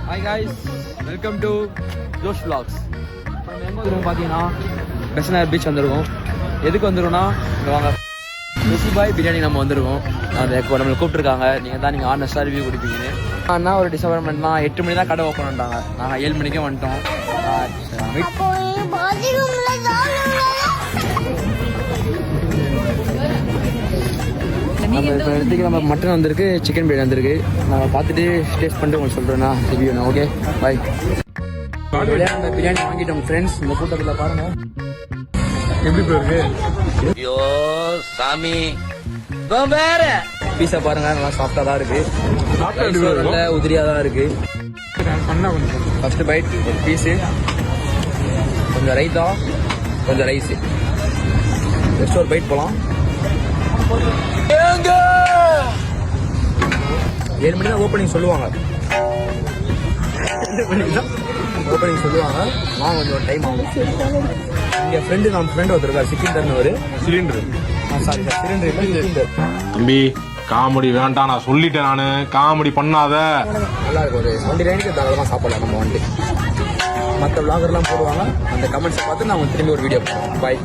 Hi guys, welcome to Josh Vlogs. நம்ம எங்கே வந்துருக்கோம் பார்த்தீங்கன்னா பெசனார் பீச் வந்திருக்கோம். எதுக்கு வந்துருக்கோம்னா இங்கே வாங்க ருசிபாய் பிரியாணி நம்ம வந்திருக்கோம். அதை நம்மளை கூப்பிட்டுருக்காங்க. நீங்கள் ஆனஸ்டாக ரிவ்யூ கொடுப்பீங்கன்னு. ஆனால் ஒரு டிசப்பாயின்மெண்ட் தான், 8 மணி தான் கடை ஓப்பன் பண்ணிட்டாங்க. நாங்கள் 7 மணிக்கே வந்துட்டோம். நம்ம இப்போ இடத்துக்கு நம்ம மட்டன் வந்திருக்கு, சிக்கன் பிரியாணி வந்திருக்கு. நம்ம பார்த்துட்டு டேஸ்ட் பண்ணிட்டு உங்களுக்கு சொல்கிறேன்னா ரிவ்யூண்ணா. Okay bye. நம்ம பிரியாணி வாங்கிட்டோம் ஃப்ரெண்ட்ஸ். இந்த கூட்டத்தில் பாருங்க எப்படி போயிருக்கு. ஐயோ சாமி வேற பீஸா பாருங்க, நல்லா சாஃப்டா தான் இருக்கு, நல்ல உதிரியா தான் இருக்கு. ஃபர்ஸ்ட் பைட் ஒரு பீஸு, கொஞ்சம் ரைத்தா, கொஞ்சம் ரைஸ். நெக்ஸ்ட் ஒரு பைட் போலாம். 7 மணி தான் ஓப்பனிங் சொல்லுவாங்க. ஓப்பனிங் சொல்லுவாங்க. நான் கொஞ்சம் டைம் ஆகும். இங்கே நம்ம ஃப்ரெண்டு ஒருத்தருக்காரு, சிலிண்டர்னு ஒரு சிலிண்டர். சாரி சார், சிலிண்டர் இல்லை, சிலிண்டர். தம்பி காமெடி வேண்டாம், நான் சொல்லிட்டேன். நானு காமெடி பண்ணாத. நல்லா இருக்கும். ஒரு 20 ரூபாய்க்கு தாராளமாக சாப்பிடலாம் நம்ம வந்துட்டு. மற்ற விளாகர்லாம் போடுவாங்க. அந்த கமெண்ட்ஸை பார்த்து நான் திரும்பி ஒரு வீடியோ போடுவேன். பாய்.